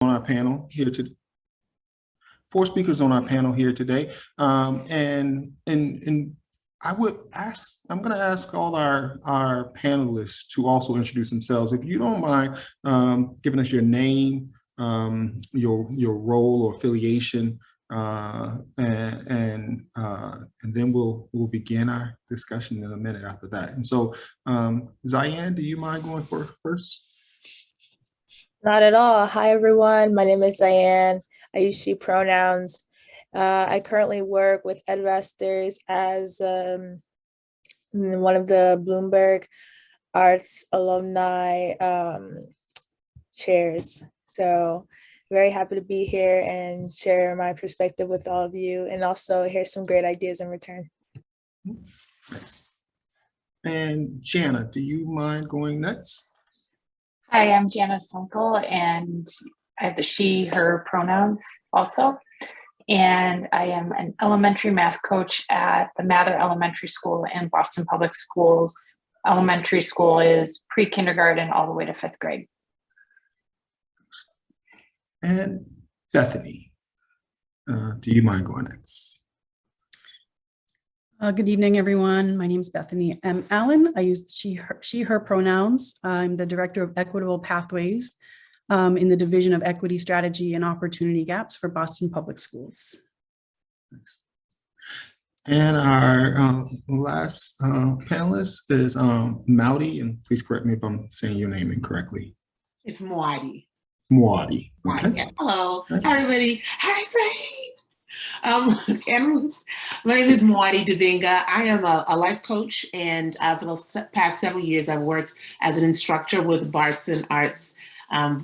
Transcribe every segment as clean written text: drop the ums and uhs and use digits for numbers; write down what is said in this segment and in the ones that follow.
on our panel here today. 4 speakers on our panel here today, and I would ask. I'm going to ask all our panelists to also introduce themselves. If you don't mind giving us your name, your role or affiliation, and then we'll begin our discussion in a minute after that. And so, Ziane, do you mind going first? Not at all. Hi, everyone. My name is Ziane. I use she pronouns. I currently work with EdVestors as one of the Bloomberg Arts Alumni chairs. So very happy to be here and share my perspective with all of you, and also hear some great ideas in return. And Jana, do you mind going next? Hi, I'm Jana Sunkle, and I have the she, her pronouns also. And I am an elementary math coach at the Mather Elementary School in Boston Public Schools. Elementary school is pre-kindergarten all the way to 5th grade. And Bethany, do you mind going next? Good evening, everyone. My name is Bethany M. Allen. I use she, her pronouns. I'm the Director of Equitable Pathways in the Division of Equity Strategy and Opportunity Gaps for Boston Public Schools. Thanks. And our last panelist is Muadi, and please correct me if I'm saying your name incorrectly. It's Muadi. Muadi. Okay. Yeah. Hello. Hi, everybody. Hi, Zane. And my name is Moani Davinga. I am a life coach, and for the past several years, I've worked as an instructor with Barts and Arts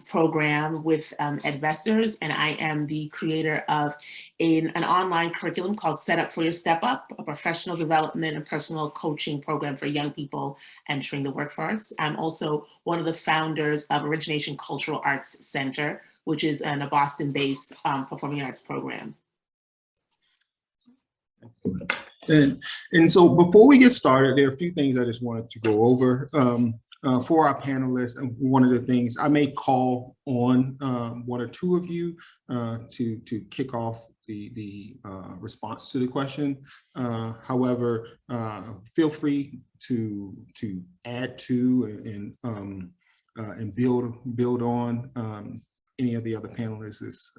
program with EdVestors, and I am the creator of an online curriculum called Set Up for Your Step Up, a professional development and personal coaching program for young people entering the workforce. I'm also one of the founders of Origination Cultural Arts Center, which is a Boston-based performing arts program. And so before we get started, there are a few things I just wanted to go over for our panelists. And one of the things I may call on one or two of you to kick off the response to the question. However, feel free to add to and build on any of the other panelists'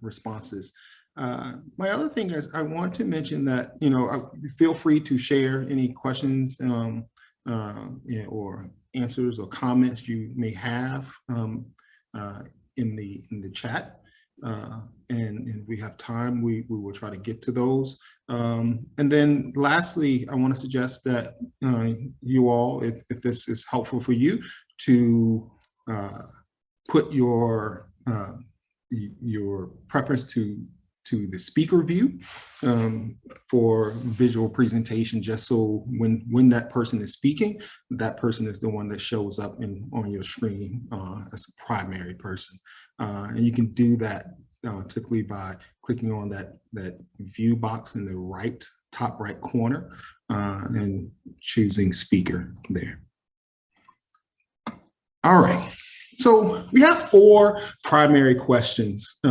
responses. My other thing is I want to mention that, feel free to share any questions or answers or comments you may have in the chat. And if we have time, we will try to get to those. And then lastly, I want to suggest that you all, if this is helpful for you, to put your preference to the speaker view for visual presentation, just so when that person is speaking, that person is the one that shows up on your screen as the primary person. And you can do that typically by clicking on that view box in the top right corner and choosing speaker there. All right, so we have 4 primary questions.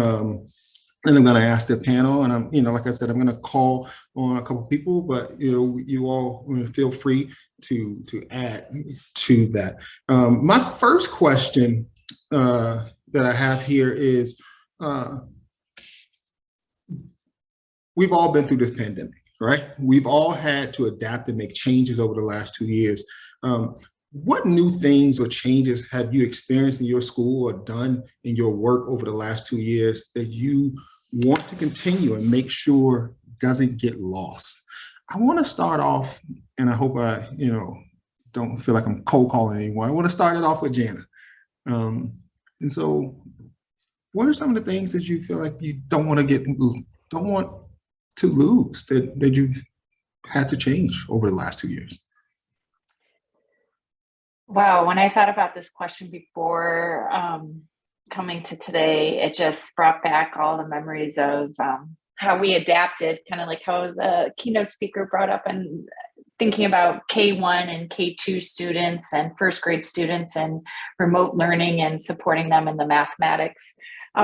And I'm going to ask the panel, and I'm, like I said, I'm going to call on a couple of people, but you all feel free to add to that. My first question that I have here is, we've all been through this pandemic, right? We've all had to adapt and make changes over the last 2 years. What new things or changes have you experienced in your school or done in your work over the last 2 years that you want to continue and make sure doesn't get lost? I want to start off, and I hope I, don't feel like I'm cold calling anymore. I want to start it off with Jana. And so, what are some of the things that you feel like you don't want to lose that you've had to change over the last 2 years? Wow, when I thought about this question before coming to today, it just brought back all the memories of how we adapted, kind of like how the keynote speaker brought up, and thinking about K1 and K2 students and 1st grade students and remote learning and supporting them in the mathematics.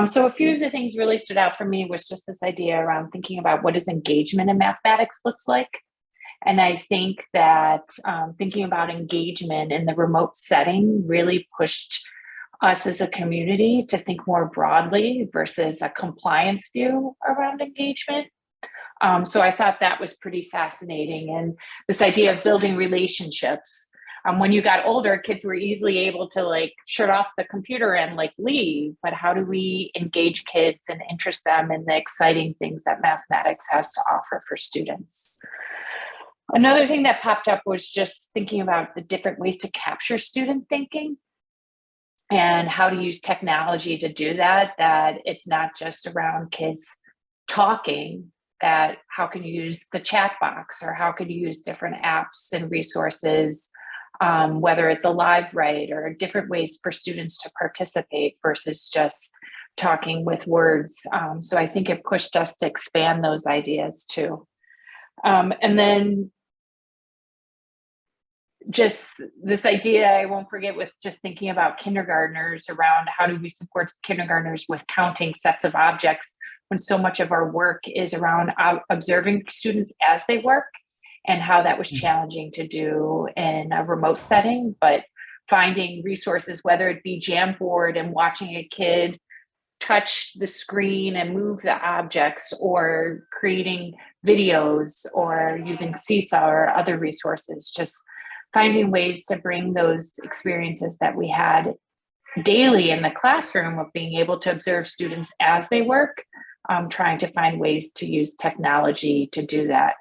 So a few of the things really stood out for me was just this idea around thinking about what does engagement in mathematics looks like. And I think that thinking about engagement in the remote setting really pushed us as a community to think more broadly versus a compliance view around engagement. So I thought that was pretty fascinating. And this idea of building relationships. When you got older, kids were easily able to like shut off the computer and like leave, but how do we engage kids and interest them in the exciting things that mathematics has to offer for students? Another thing that popped up was just thinking about the different ways to capture student thinking and how to use technology to do that, that it's not just around kids talking, that how can you use the chat box or how can you use different apps and resources, whether it's a live write or different ways for students to participate versus just talking with words. So I think it pushed us to expand those ideas too. And then just this idea, I won't forget with just thinking about kindergartners around how do we support kindergartners with counting sets of objects when so much of our work is around observing students as they work and how that was challenging to do in a remote setting, but finding resources, whether it be Jamboard and watching a kid touch the screen and move the objects or creating videos or using Seesaw or other resources, just finding ways to bring those experiences that we had daily in the classroom of being able to observe students as they work, trying to find ways to use technology to do that.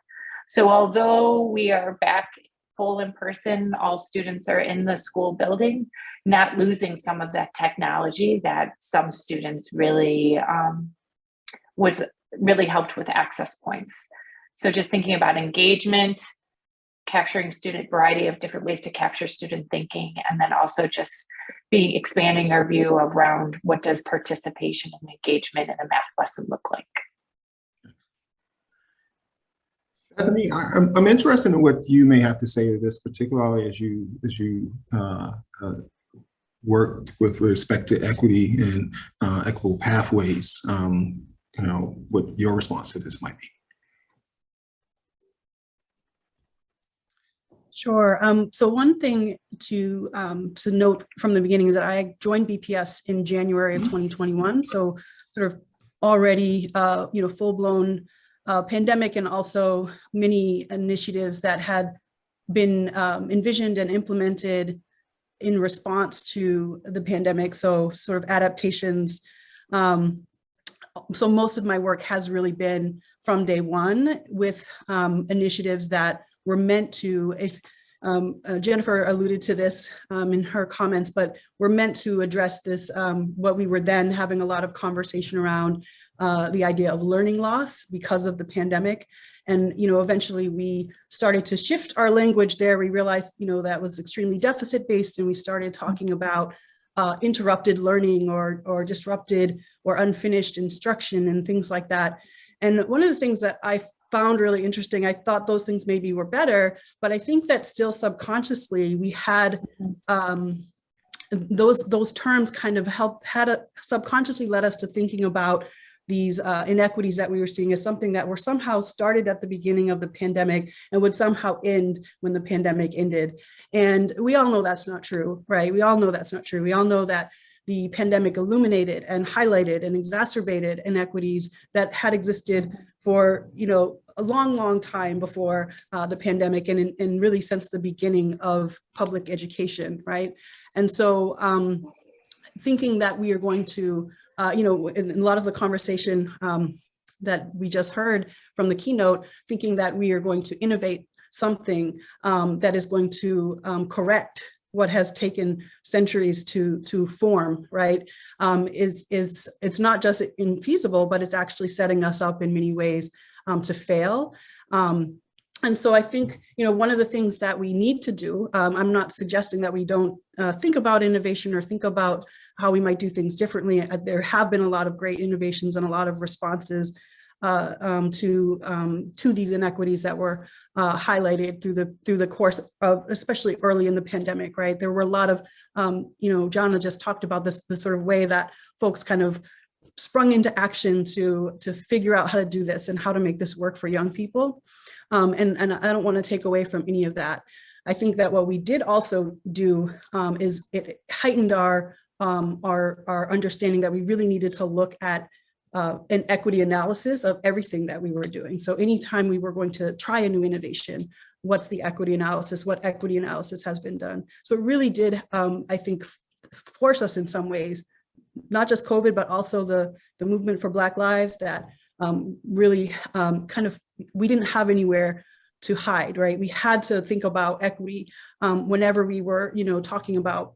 So although we are back full in person, all students are in the school building, not losing some of that technology that some students really was really helped with access points. So just thinking about engagement, capturing student variety of different ways to capture student thinking, and then also just expanding our view around what does participation and engagement in a math lesson look like. Bethany, I'm interested in what you may have to say to this, particularly as you work with respect to equity and equitable pathways. What your response to this might be. Sure. So one thing to note from the beginning is that I joined BPS in January of 2021. So sort of already, full-blown pandemic, and also many initiatives that had been envisioned and implemented in response to the pandemic. So sort of adaptations. So most of my work has really been from day one with initiatives that were meant to, if Jennifer alluded to this in her comments, but we're meant to address this, what we were then having a lot of conversation around, the idea of learning loss because of the pandemic. And, eventually we started to shift our language there. We realized, that was extremely deficit-based, and we started talking about interrupted learning or disrupted or unfinished instruction and things like that. And one of the things that I found really interesting, I thought those things maybe were better, but I think that still subconsciously we had those terms kind of subconsciously led us to thinking about these inequities that we were seeing as something that were somehow started at the beginning of the pandemic and would somehow end when the pandemic ended. And we all know that's not true, right? We all know that's not true. We all know that the pandemic illuminated and highlighted and exacerbated inequities that had existed for, a long, long time before the pandemic, and really since the beginning of public education, right? And so thinking that we are going to, in a lot of the conversation that we just heard from the keynote, thinking that we are going to innovate something that is going to correct what has taken centuries to form, right? It's not just infeasible, but it's actually setting us up in many ways to fail. And so I think, one of the things that we need to do, I'm not suggesting that we don't think about innovation or think about how we might do things differently. There have been a lot of great innovations and a lot of responses to these inequities that were highlighted through the course of, especially early in the pandemic, right? There were a lot of, Jana just talked about the sort of way that folks kind of sprung into action to figure out how to do this and how to make this work for young people. And I don't want to take away from any of that. I think that what we did also do is it heightened our understanding that we really needed to look at an equity analysis of everything that we were doing. So anytime we were going to try a new innovation, what's the equity analysis? What equity analysis has been done? So it really did, I think, force us in some ways, not just COVID, but also the movement for Black Lives that really we didn't have anywhere to hide, right? We had to think about equity whenever we were, talking about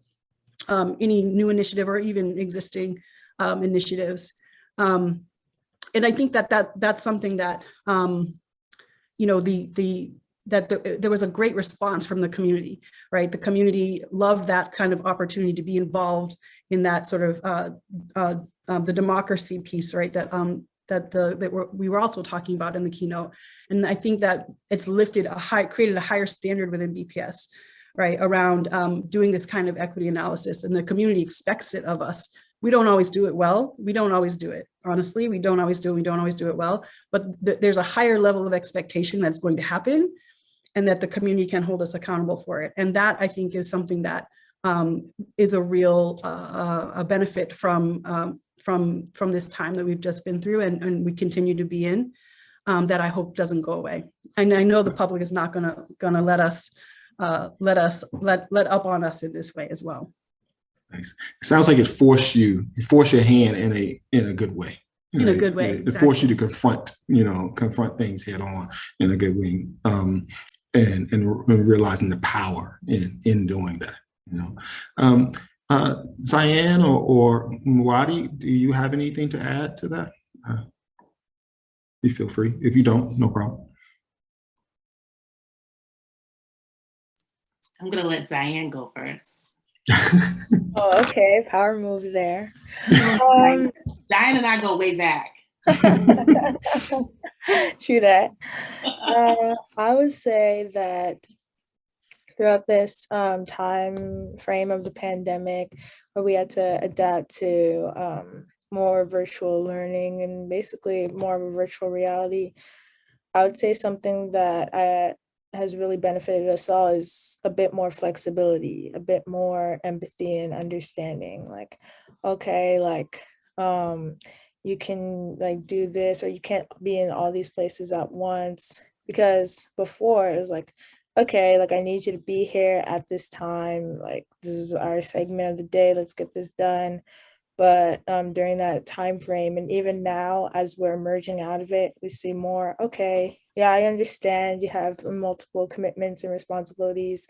any new initiative or even existing initiatives. And I think that's something that, there was a great response from the community, right? The community loved that kind of opportunity to be involved in that sort of the democracy piece, right? That we were also talking about in the keynote. And I think that it's created a higher standard within BPS, right? Around doing this kind of equity analysis, and the community expects it of us. We don't always do it well. We don't always do it. Honestly, we don't always do it well, but there's a higher level of expectation that's going to happen, and that the community can hold us accountable for it. And that, I think, is something that is a real a benefit from this time that we've just been through and we continue to be in, that I hope doesn't go away. And I know the public is not gonna let up on us in this way as well. Nice. It sounds like it forced your hand in a good way. In a good way. It forced you to confront things head on in a good way, and realizing the power in doing that. Ziane or Muadi, do you have anything to add to that? You feel free. If you don't, no problem. I'm going to let Ziane go first. Oh, okay. Power move there. Ziane and I go way back. True that. I would say that throughout this time frame of the pandemic, where we had to adapt to more virtual learning and basically more of a virtual reality, I would say something that has really benefited us all is a bit more flexibility, a bit more empathy and understanding. Like, okay, you can do this, or you can't be in all these places at once. Because before it was like, okay, I need you to be here at this time. This is our segment of the day. Let's get this done. But during that time frame, and even now, as we're emerging out of it, we see more, okay, yeah, I understand you have multiple commitments and responsibilities.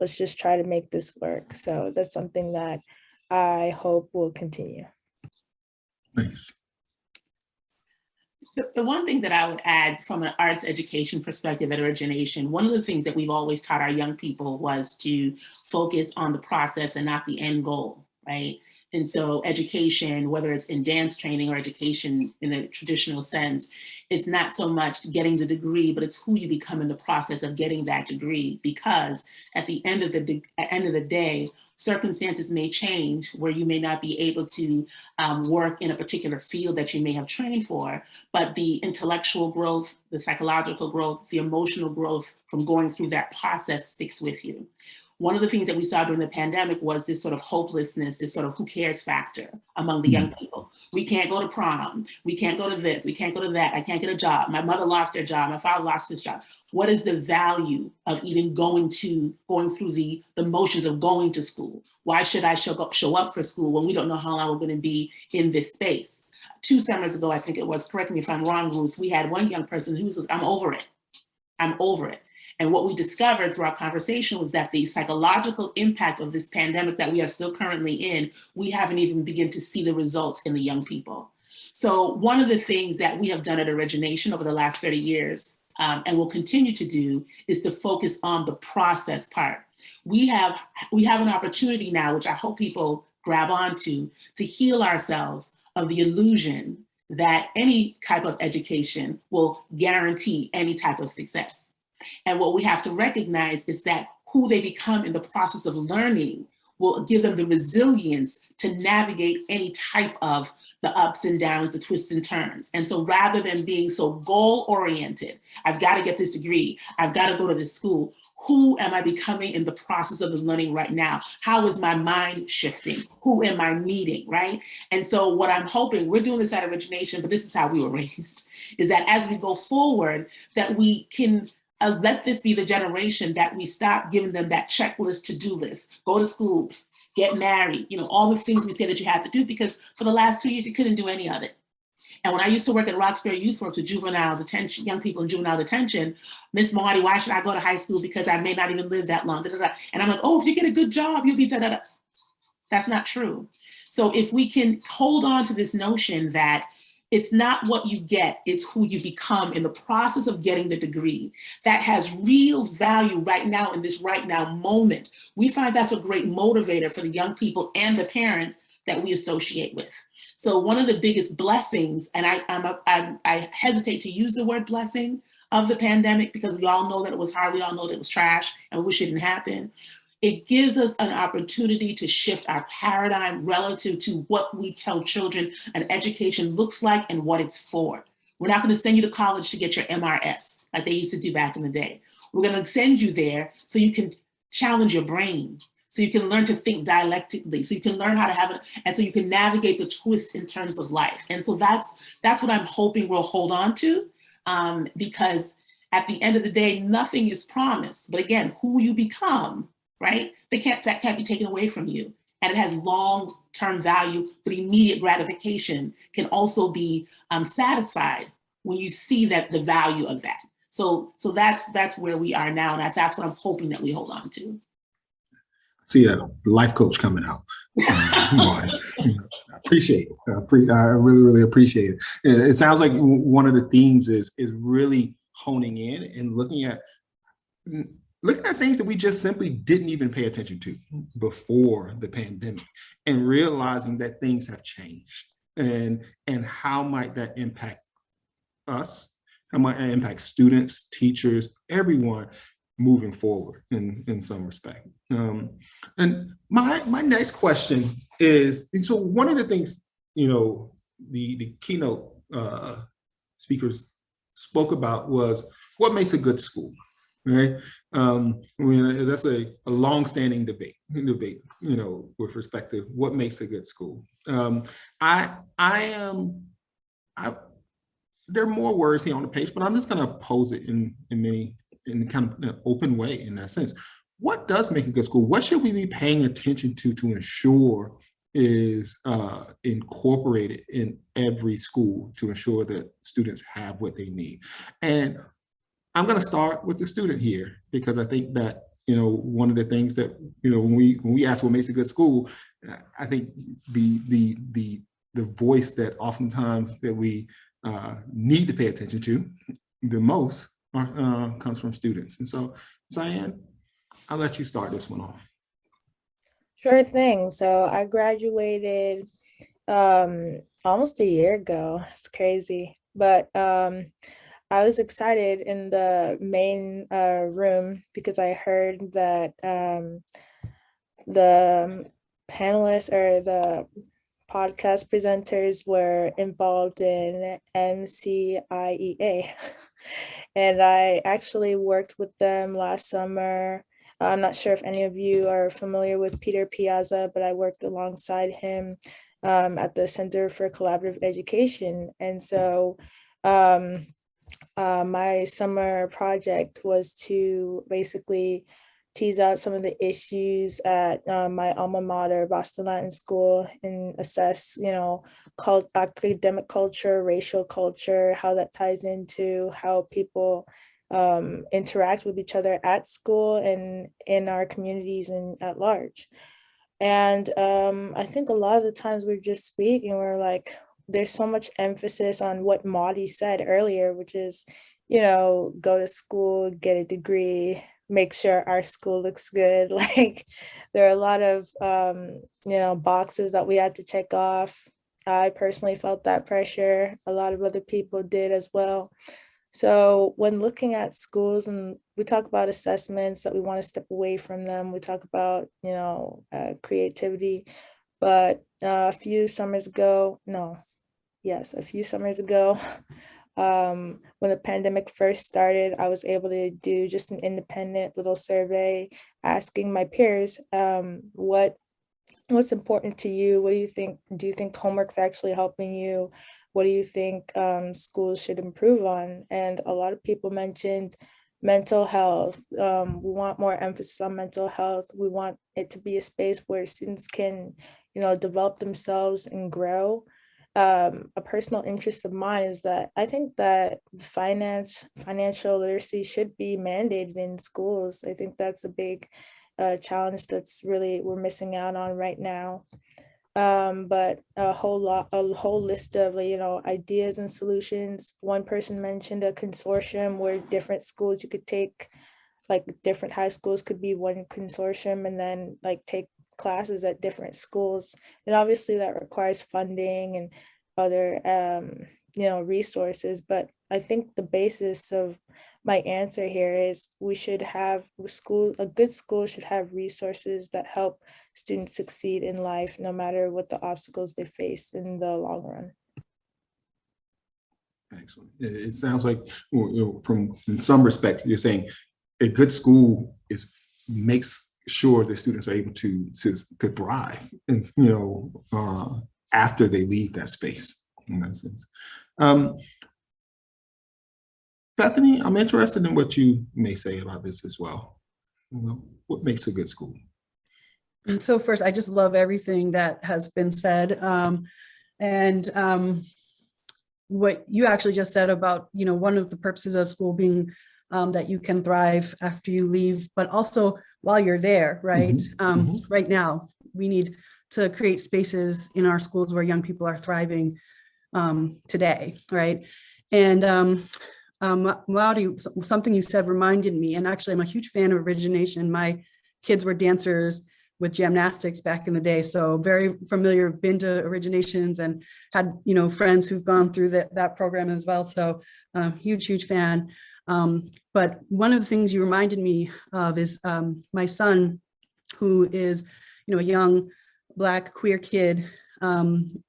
Let's just try to make this work. So that's something that I hope will continue. Thanks. The one thing that I would add from an arts education perspective at Origination, one of the things that we've always taught our young people was to focus on the process and not the end goal, right? And so education, whether it's in dance training or education in a traditional sense, it's not so much getting the degree, but it's who you become in the process of getting that degree. Because at the end of the day, circumstances may change where you may not be able to work in a particular field that you may have trained for, but the intellectual growth, the psychological growth, the emotional growth from going through that process sticks with you. One of the things that we saw during the pandemic was this sort of hopelessness, this sort of who cares factor among the young people. We can't go to prom. We can't go to this. We can't go to that. I can't get a job. My mother lost her job. My father lost his job. What is the value of even going through the motions of going to school? Why should I show up for school when we don't know how long we're going to be in this space? 2 summers ago, I think it was, correct me if I'm wrong, Ruth, we had one young person who says, I'm over it. I'm over it. And what we discovered through our conversation was that the psychological impact of this pandemic that we are still currently in, we haven't even begun to see the results in the young people. So one of the things that we have done at Origination over the last 30 years, and will continue to do, is to focus on the process part. We have an opportunity now, which I hope people grab onto, to heal ourselves of the illusion that any type of education will guarantee any type of success. And what we have to recognize is that who they become in the process of learning will give them the resilience to navigate any type of the ups and downs, the twists and turns. And so rather than being so goal-oriented, I've got to get this degree, I've got to go to this school, who am I becoming in the process of the learning right now? How is my mind shifting? Who am I meeting, right? And so what I'm hoping, we're doing this at Origination, but this is how we were raised, is that as we go forward, that we can let this be the generation that we stop giving them that checklist to-do list. Go to school, get married, all the things we say that you have to do, because for the last 2 years, you couldn't do any of it. And when I used to work at Roxbury Youth Works with juvenile detention, young people in juvenile detention, Miss Moani, why should I go to high school? Because I may not even live that long. Da, da, da. And I'm like, oh, if you get a good job, you'll be da, da, da. That's not true. So if we can hold on to this notion that it's not what you get, it's who you become in the process of getting the degree that has real value right now in this right now moment, we find that's a great motivator for the young people and the parents that we associate with. So one of the biggest blessings, and I hesitate to use the word blessing of the pandemic because we all know that it was hard, we all know that it was trash and we wish it didn't happen. It gives us an opportunity to shift our paradigm relative to what we tell children an education looks like and what it's for. We're not going to send you to college to get your MRS like they used to do back in the day. We're going to send you there so you can challenge your brain, so you can learn to think dialectically, so you can learn how to have it, and so you can navigate the twists and turns of life. And so that's what I'm hoping we'll hold on to, because at the end of the day, nothing is promised. But again, who you become, right? That can't be taken away from you. And it has long-term value, but immediate gratification can also be satisfied when you see that the value of that. So that's where we are now. And that's what I'm hoping that we hold on to. See a life coach coming out. I appreciate it. I really, really appreciate it. It sounds like one of the themes is really honing in and looking at things that we just simply didn't even pay attention to before the pandemic, and realizing that things have changed, and how might that impact us, how might it impact students, teachers, everyone moving forward in some respect. And my next question is, and so one of the things, the keynote speakers spoke about was what makes a good school, right? That's a long-standing debate, with respect to what makes a good school. There are more words here on the page, but I'm just going to pose it in kind of an open way in that sense. What does make a good school? What should we be paying attention to ensure is incorporated in every school to ensure that students have what they need? And I'm going to start with the student here, because I think that, one of the things that, when we ask what makes a good school, I think the voice that oftentimes that we need to pay attention to the most comes from students. And so, Ziane, I'll let you start this one off. Sure thing. So I graduated almost a year ago. It's crazy, but I was excited in the main room because I heard that the panelists or the podcast presenters were involved in MCIEA. And I actually worked with them last summer. I'm not sure if any of you are familiar with Peter Piazza, but I worked alongside him at the Center for Collaborative Education. And so my summer project was to basically tease out some of the issues at my alma mater, Boston Latin School, and assess, academic culture, racial culture, how that ties into how people interact with each other at school and in our communities and at large. And I think a lot of the times we're just speaking, we're like, there's so much emphasis on what Muadi said earlier, which is, go to school, get a degree, make sure our school looks good. Like, there are a lot of, boxes that we had to check off. I personally felt that pressure. A lot of other people did as well. So when looking at schools, and we talk about assessments, that we want to step away from them, we talk about, creativity, but a few summers ago, a few summers ago, when the pandemic first started, I was able to do just an independent little survey asking my peers, what's important to you? What do you think? Do you think homework's actually helping you? What do you think schools should improve on? And a lot of people mentioned mental health. We want more emphasis on mental health. We want it to be a space where students can, develop themselves and grow. A personal interest of mine is that I think that financial literacy should be mandated in schools. I think that's a big challenge that's really we're missing out on right now. But a whole list of ideas and solutions. One person mentioned a consortium where different schools you could take, like different high schools could be one consortium, and then like take classes at different schools. And obviously that requires funding and other resources. But I think the basis of my answer here is a good school should have resources that help students succeed in life, no matter what the obstacles they face in the long run. Excellent. It sounds like, in some respects, you're saying a good school makes sure that students are able to thrive, and after they leave that space, in that sense. Bethany, I'm interested in what you may say about this as well. What makes a good school? And so first, I just love everything that has been said. What you actually just said about, one of the purposes of school being that you can thrive after you leave, but also while you're there, right? Right now, we need to create spaces in our schools where young people are thriving today, right? And Muadi, something you said reminded me, and actually I'm a huge fan of origination. My kids were dancers with gymnastics back in the day, so very familiar, been to originations and had, friends who've gone through that program as well. So huge fan. But one of the things you reminded me of is my son, who is, a young Black queer kid.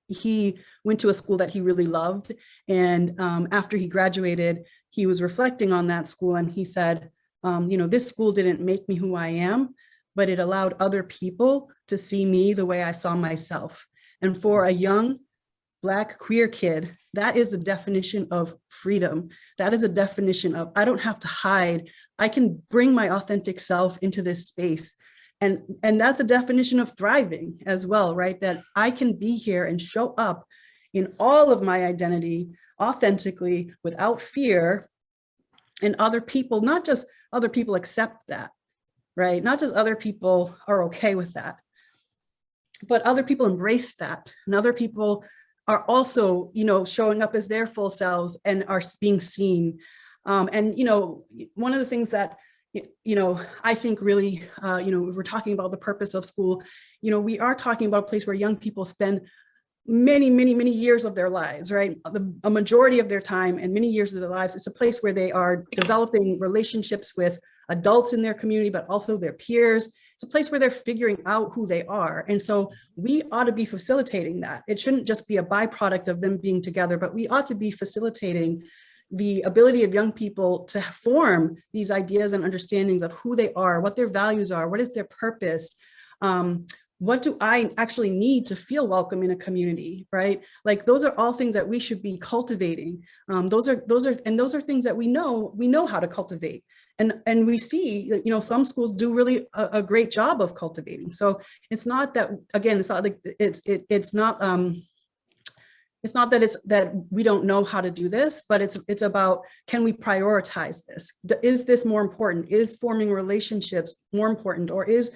He went to a school that he really loved. And after he graduated, he was reflecting on that school, and he said, this school didn't make me who I am, but it allowed other people to see me the way I saw myself. And for a young Black queer kid, that is a definition of freedom. That is a definition of, I don't have to hide. I can bring my authentic self into this space. And that's a definition of thriving as well, right? That I can be here and show up in all of my identity authentically without fear, and other people, not just other people accept that, right? Not just other people are okay with that, but other people embrace that. And other people are also, showing up as their full selves and are being seen. And, one of the things that, I think really, we're talking about the purpose of school, we are talking about a place where young people spend many years of their lives, right? A majority of their time and many years of their lives. It's a place where they are developing relationships with adults in their community, but also their peers. It's a place where they're figuring out who they are. And so we ought to be facilitating that. It shouldn't just be a byproduct of them being together, but we ought to be facilitating the ability of young people to form these ideas and understandings of who they are, what their values are, what is their purpose, what do I actually need to feel welcome in a community, right? Like those are all things that we should be cultivating. Those are things that we know how to cultivate. And we see, some schools do really a great job of cultivating. So it's not that, again, it's not like it's not that we don't know how to do this, but it's about, can we prioritize this? Is this more important? Is forming relationships more important? Or is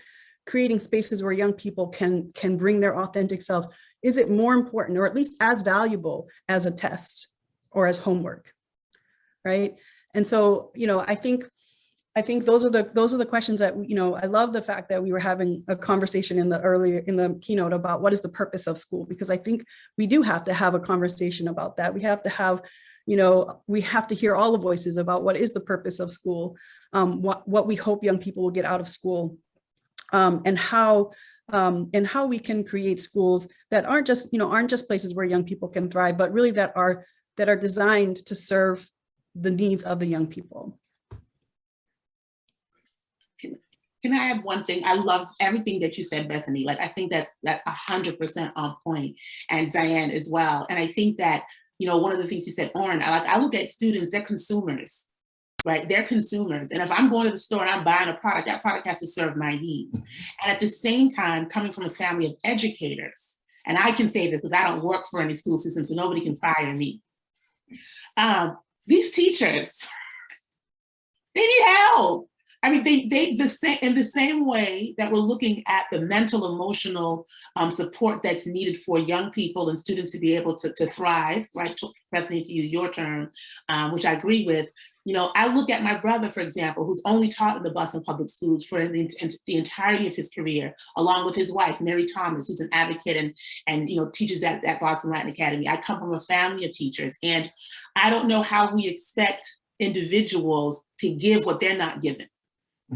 creating spaces where young people can bring their authentic selves? Is it more important, or at least as valuable as a test or as homework, right? And so, I think I think those are the questions that, I love the fact that we were having a conversation in the keynote about what is the purpose of school, because I think we do have to have a conversation about that. We have to have, we have to hear all the voices about what is the purpose of school, what we hope young people will get out of school, and how we can create schools that aren't just places where young people can thrive, but really that are designed to serve the needs of the young people. Can I add one thing? I love everything that you said, Bethany. Like, I think that's 100% on point, and Ziane as well. And I think that, one of the things you said, Oren, I look at students, they're consumers, right? They're consumers. And if I'm going to the store and I'm buying a product, that product has to serve my needs. And at the same time, coming from a family of educators, and I can say this because I don't work for any school system, so nobody can fire me. These teachers, they need help. I mean, in the same way that we're looking at the mental, emotional support that's needed for young people and students to be able to thrive, right? Bethany, to use your term, which I agree with. I look at my brother, for example, who's only taught in the Boston Public Schools for the entirety of his career, along with his wife, Mary Thomas, who's an advocate and teaches at Boston Latin Academy. I come from a family of teachers, and I don't know how we expect individuals to give what they're not given.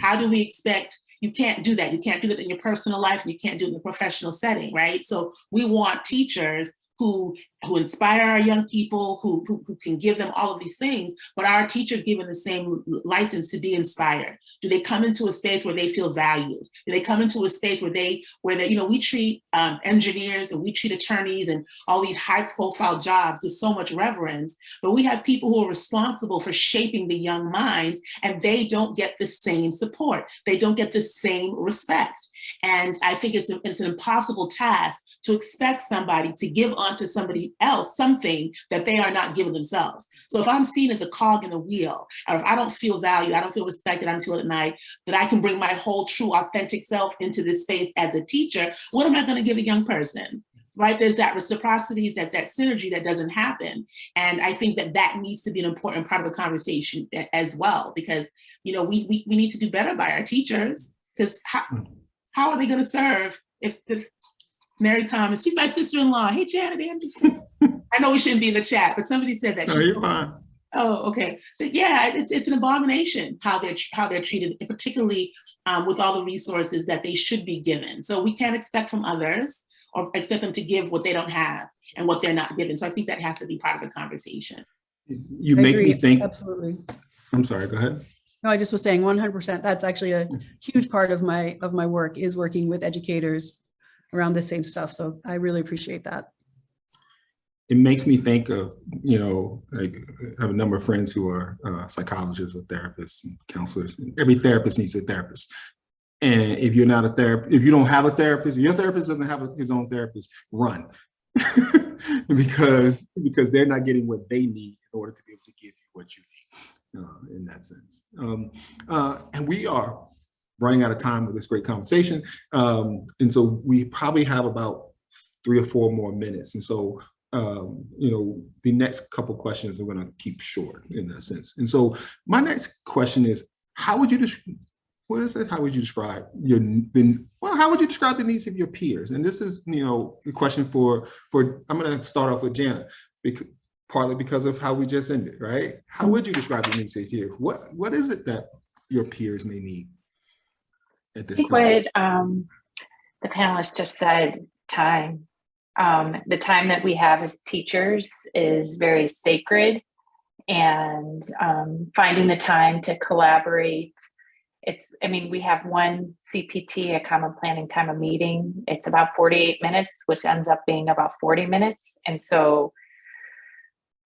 How do we expect? You can't do that. You can't do that in your personal life, and you can't do it in the professional setting, right? So we want teachers who inspire our young people, who can give them all of these things, but are teachers given the same license to be inspired? Do they come into a space where they feel valued? Do they come into a space where we treat engineers and we treat attorneys and all these high profile jobs with so much reverence, but we have people who are responsible for shaping the young minds, and they don't get the same support. They don't get the same respect. And I think it's an impossible task to expect somebody to give onto somebody else something that they are not giving themselves. So if I'm seen as a cog in a wheel, or if I don't feel valued, I don't feel respected, I don't feel that I can bring my whole true authentic self into this space as a teacher, what am I going to give a young person? Right? There's that reciprocity, that synergy that doesn't happen. And I think that needs to be an important part of the conversation as well, because we need to do better by our teachers, because how are they going to serve if Mary Thomas, she's my sister-in-law. Hey, Janet Anderson. I know we shouldn't be in the chat, but somebody said that. No, you're fine. Oh, okay. But yeah, it's an abomination how they're treated, particularly with all the resources that they should be given. So we can't expect from others or expect them to give what they don't have and what they're not given. So I think that has to be part of the conversation. You make me think. Absolutely. I'm sorry, go ahead. No, I just was saying 100%. That's actually a huge part of my work, is working with educators around the same stuff. So I really appreciate that. It makes me think of, I have a number of friends who are psychologists or therapists and counselors. And every therapist needs a therapist. And if you're not a therapist, if you don't have a therapist, if your therapist doesn't have his own therapist, run. because they're not getting what they need in order to be able to give you what you need in that sense. And we are running out of time with this great conversation. And so we probably have about 3 or 4 more minutes. And so, the next couple questions are going to keep short in that sense. And so my next question is, how would you describe the needs of your peers? And this is, the question for I'm going to start off with Jana, partly because of how we just ended, right? How would you describe the needs of your peers? What is it that your peers may need at this time? What the panelists just said, time. The time that we have as teachers is very sacred, and finding the time to collaborate. We have one CPT, a common planning time of meeting. It's about 48 minutes, which ends up being about 40 minutes. And so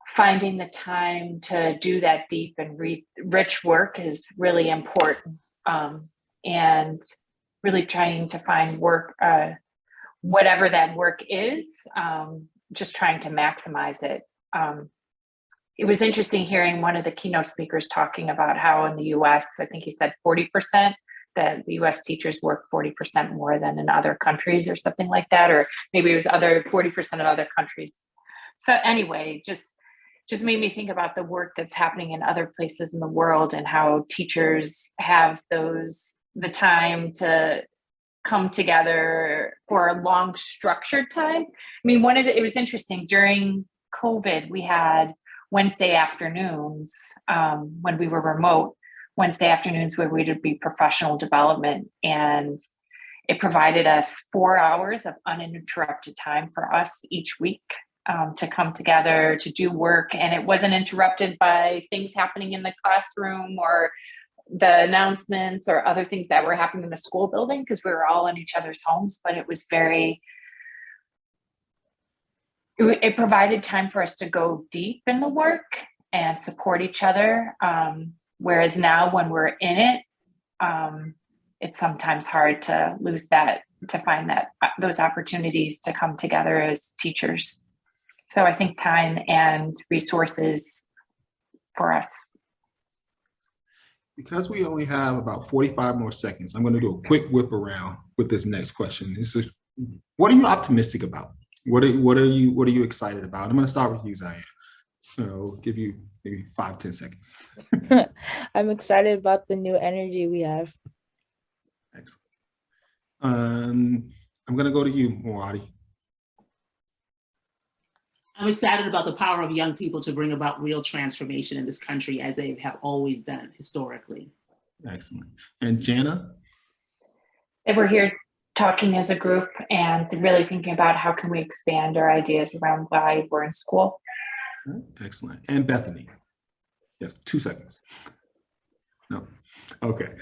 finding the time to do that deep and rich work is really important. And really trying to find work, whatever that work is, just trying to maximize it. It was interesting hearing one of the keynote speakers talking about how in the US, I think he said 40%, that the US teachers work 40% more than in other countries or something like that, or maybe it was 40% of other countries. So anyway, just just made me think about the work that's happening in other places in the world and how teachers have the time to come together for a long structured time. I mean, it was interesting during COVID, we had Wednesday afternoons when we were remote, Wednesday afternoons where we would be professional development, and it provided us 4 hours of uninterrupted time for us each week to come together to do work, and it wasn't interrupted by things happening in the classroom or the announcements or other things that were happening in the school building, because we were all in each other's homes. But it was it provided time for us to go deep in the work and support each other. Whereas now when we're in it, it's sometimes hard to lose that, to find those opportunities to come together as teachers. So I think time and resources for us. Because we only have about 45 more seconds, I'm going to do a quick whip around with this next question. This is, what are you optimistic about? What are you excited about? I'm going to start with you, Ziane. So give you maybe 5-10 seconds. I'm excited about the new energy we have. Excellent. I'm going to go to you, Muadi. I'm excited about the power of young people to bring about real transformation in this country, as they have always done historically. Excellent. And Jana? And we're here talking as a group and really thinking about how can we expand our ideas around why we're in school. Excellent. And Bethany? Yes, 2 seconds. No. Okay.